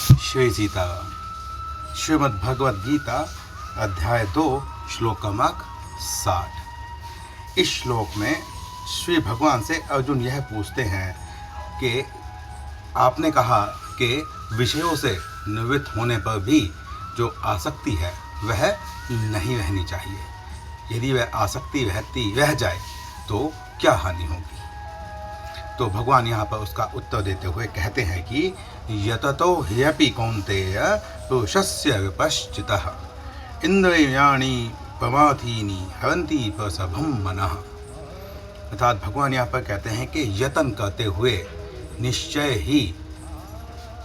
श्री सीताराम। श्रीमद् भगवद गीता अध्याय 2 श्लोक क्रमांक 60। इस श्लोक में श्री भगवान से अर्जुन यह पूछते हैं कि आपने कहा कि विषयों से निवृत्त होने पर भी जो आसक्ति है वह नहीं रहनी चाहिए। यदि वह आसक्ति रह जाए तो क्या हानि होगी। तो भगवान यहाँ पर उसका उत्तर देते हुए कहते हैं कि यततो ह्यपि कौन्तेय पुरुषस्य विपश्चितः इंद्रियाणि प्रमाथीनि हरन्ति प्रसभं मनः। अर्थात भगवान यहाँ पर कहते हैं कि यतन करते हुए निश्चय ही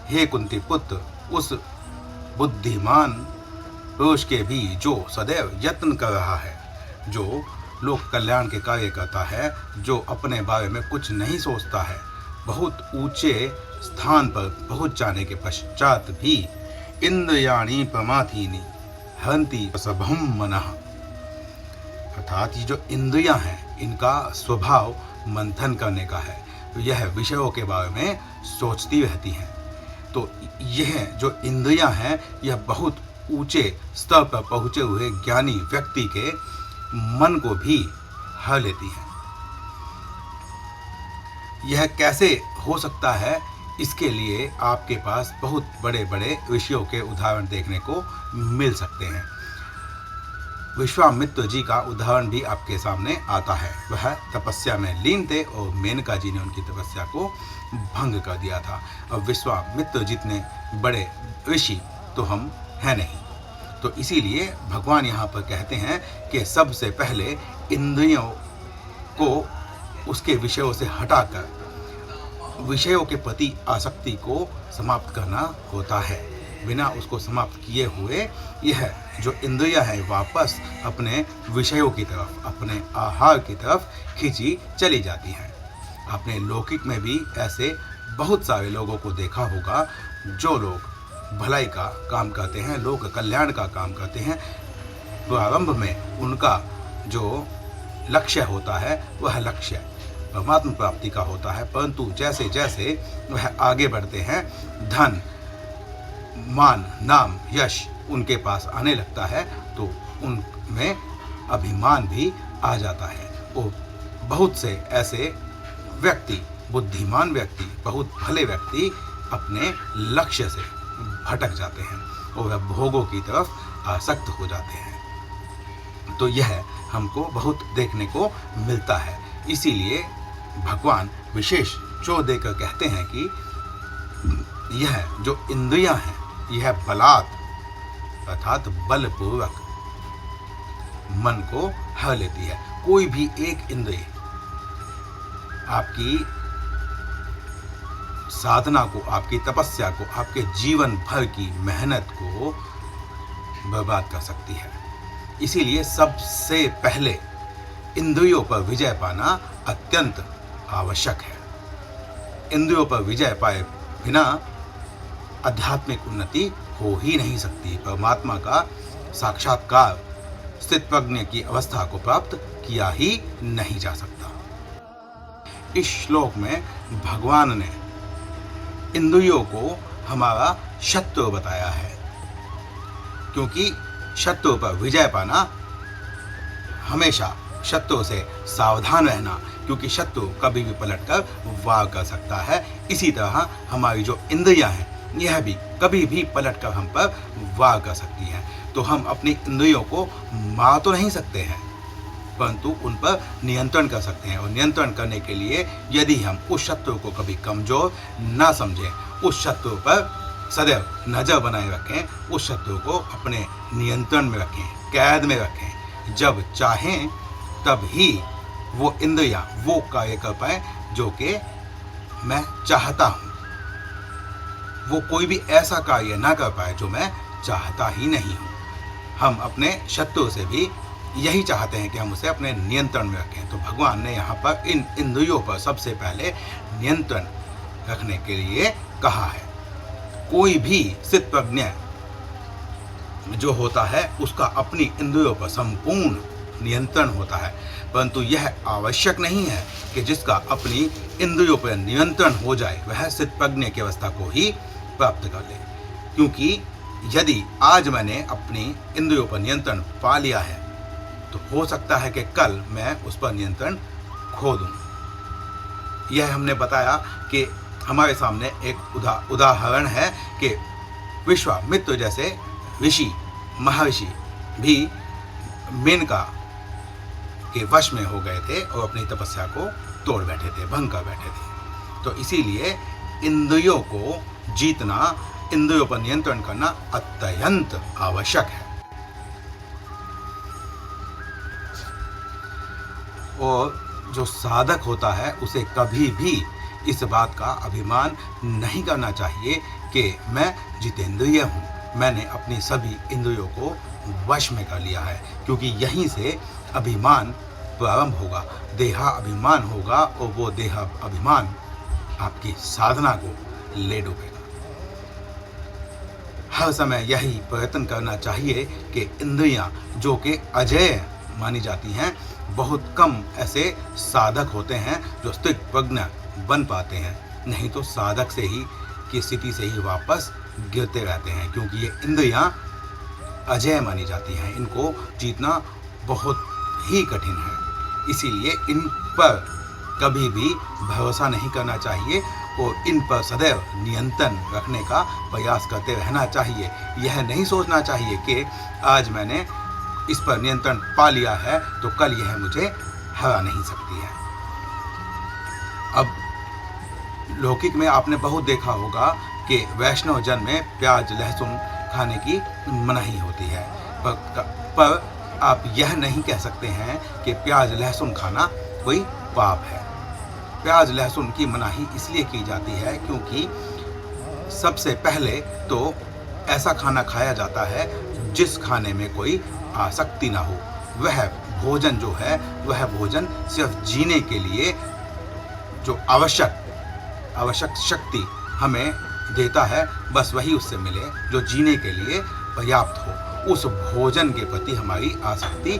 हे कुंती पुत्र उस बुद्धिमान पुरुष के भी जो सदैव यत्न कर रहा है, जो लोक कल्याण के कार्य करता है, जो अपने बारे में कुछ नहीं सोचता है, बहुत ऊंचे स्थान पर पहुंच जाने के पश्चात भी इंद्रियाणि प्रमाथीनि हरन्ति प्रसभं मनः। अर्थात ये जो इंद्रियां हैं इनका स्वभाव मंथन करने का है, तो यह विषयों के बारे में सोचती रहती हैं। तो यह जो इंद्रियां हैं यह बहुत ऊंचे स्तर पर पहुँचे हुए ज्ञानी व्यक्ति के मन को भी हर लेती है। यह कैसे हो सकता है, इसके लिए आपके पास बहुत बड़े बड़े ऋषियों के उदाहरण देखने को मिल सकते हैं। विश्वामित्र जी का उदाहरण भी आपके सामने आता है। वह तपस्या में लीन थे और मेनका जी ने उनकी तपस्या को भंग कर दिया था। और विश्वामित्र जितने बड़े ऋषि तो हम हैं नहीं। तो इसीलिए भगवान यहाँ पर कहते हैं कि सबसे पहले इंद्रियों को उसके विषयों से हटाकर विषयों के प्रति आसक्ति को समाप्त करना होता है। बिना उसको समाप्त किए हुए यह जो इंद्रियां हैं वापस अपने विषयों की तरफ, अपने आहार की तरफ खींची चली जाती हैं। आपने लौकिक में भी ऐसे बहुत सारे लोगों को देखा होगा जो लोग भलाई का काम करते हैं, लोक कल्याण का काम करते हैं। प्रारंभ में उनका जो लक्ष्य होता है वह लक्ष्य परमात्मा प्राप्ति का होता है, परंतु जैसे जैसे वह आगे बढ़ते हैं धन, मान, नाम, यश उनके पास आने लगता है तो उनमें अभिमान भी आ जाता है। और बहुत से ऐसे व्यक्ति, बुद्धिमान व्यक्ति, बहुत भले व्यक्ति अपने लक्ष्य से भटक जाते हैं और वह भोगों की तरफ आसक्त हो जाते हैं। तो यह हमको बहुत देखने को मिलता है। इसीलिए भगवान विशेष जोर देकर कहते हैं कि यह जो इंद्रियां हैं यह बलात् अर्थात बलपूर्वक मन को हर लेती है। कोई भी एक इंद्रिय आपकी साधना को, आपकी तपस्या को, आपके जीवन भर की मेहनत को बर्बाद कर सकती है। इसीलिए सबसे पहले इंद्रियों पर विजय पाना अत्यंत आवश्यक है। इंद्रियों पर विजय पाए बिना आध्यात्मिक उन्नति हो ही नहीं सकती। परमात्मा का साक्षात्कार स्थित प्रज्ञ की अवस्था को प्राप्त किया ही नहीं जा सकता। इस श्लोक में भगवान ने इंद्रियों को हमारा शत्रु बताया है, क्योंकि शत्रु पर विजय पाना, हमेशा शत्रु से सावधान रहना, क्योंकि शत्रु कभी भी पलटकर वार कर सकता है। इसी तरह हमारी जो इंद्रियां हैं यह भी कभी भी पलटकर हम पर वार कर सकती हैं। तो हम अपनी इंद्रियों को मार तो नहीं सकते हैं, परंतु उन पर नियंत्रण कर सकते हैं। और नियंत्रण करने के लिए यदि हम उस शत्रु को कभी कमजोर ना समझें, उस शत्रु पर सदैव नज़र बनाए रखें, उस शत्रु को अपने नियंत्रण में रखें, कैद में रखें। जब चाहें तब ही वो इंद्रियां वो कार्य कर पाए जो कि मैं चाहता हूँ, वो कोई भी ऐसा कार्य ना कर पाए जो मैं चाहता ही नहीं हूँ। हम अपने शत्रु से भी यही चाहते हैं कि हम उसे अपने नियंत्रण में रखें। तो भगवान ने यहाँ पर इन इंद्रियों पर सबसे पहले नियंत्रण रखने के लिए कहा है। कोई भी स्थित प्रज्ञ जो होता है उसका अपनी इंद्रियों पर संपूर्ण नियंत्रण होता है, परंतु यह आवश्यक नहीं है कि जिसका अपनी इंद्रियों पर नियंत्रण हो जाए वह स्थित प्रज्ञ की अवस्था को ही प्राप्त कर ले। क्योंकि यदि आज मैंने अपनी इंद्रियों पर नियंत्रण पा लिया है तो हो सकता है कि कल मैं उस पर नियंत्रण खो दूं। यह हमने बताया कि हमारे सामने एक उदाहरण है कि विश्वामित्र जैसे ऋषि महर्षि भी मेनका के वश में हो गए थे और अपनी तपस्या को तोड़ बैठे थे, भंग कर बैठे थे। तो इसीलिए इंद्रियों को जीतना, इंद्रियों पर नियंत्रण करना अत्यंत आवश्यक है। और जो साधक होता है उसे कभी भी इस बात का अभिमान नहीं करना चाहिए कि मैं जितेंद्रिय हूँ, मैंने अपनी सभी इंद्रियों को वश में कर लिया है, क्योंकि यहीं से अभिमान प्रारंभ होगा, देहा अभिमान होगा और वो देहा अभिमान आपकी साधना को ले डूबेगा। हर समय यही प्रयत्न करना चाहिए कि इंद्रियां जो कि अजेय मानी जाती हैं, बहुत कम ऐसे साधक होते हैं जो स्थित प्रज्ञ बन पाते हैं, नहीं तो साधक से ही की स्थिति से ही वापस गिरते रहते हैं, क्योंकि ये इंद्रियां अजेय मानी जाती हैं, इनको जीतना बहुत ही कठिन है। इसीलिए इन पर कभी भी भरोसा नहीं करना चाहिए और इन पर सदैव नियंत्रण रखने का प्रयास करते रहना चाहिए। यह नहीं सोचना चाहिए कि आज मैंने इस पर नियंत्रण पा लिया है तो कल यह मुझे हरा नहीं सकती है। अब लौकिक में आपने बहुत देखा होगा कि वैष्णव जन में प्याज लहसुन खाने की मनाही होती है, पर आप यह नहीं कह सकते हैं कि प्याज लहसुन खाना कोई पाप है। प्याज लहसुन की मनाही इसलिए की जाती है क्योंकि सबसे पहले तो ऐसा खाना खाया जाता है जिस खाने में कोई आसक्ति ना हो। वह भोजन जो है वह भोजन सिर्फ जीने के लिए जो आवश्यक शक्ति हमें देता है, बस वही उससे मिले जो जीने के लिए पर्याप्त हो, उस भोजन के प्रति हमारी आसक्ति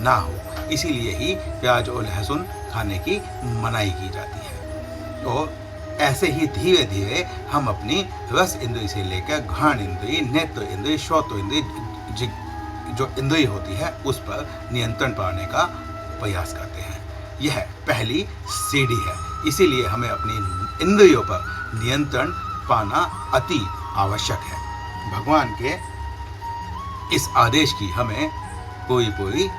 ना हो। इसीलिए ही प्याज और लहसुन खाने की मनाही की जाती है। तो ऐसे ही धीरे धीरे हम अपनी रस इंद्रिय से लेकर घ्राण इंद्रिय, नेत्र इंद्रिय, श्रोत्र इंद्रिय, जो इंद्रिय होती है उस पर नियंत्रण पाने का प्रयास करते हैं। यह पहली सीढ़ी है, इसीलिए हमें अपनी इंद्रियों पर नियंत्रण पाना अति आवश्यक है। भगवान के इस आदेश की हमें पूरी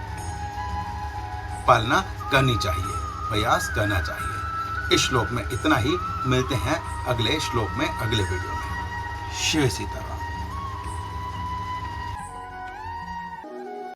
पालना करनी चाहिए, प्रयास करना चाहिए। इस श्लोक में इतना ही, मिलते हैं अगले श्लोक में, अगले वीडियो में। शिव सीता।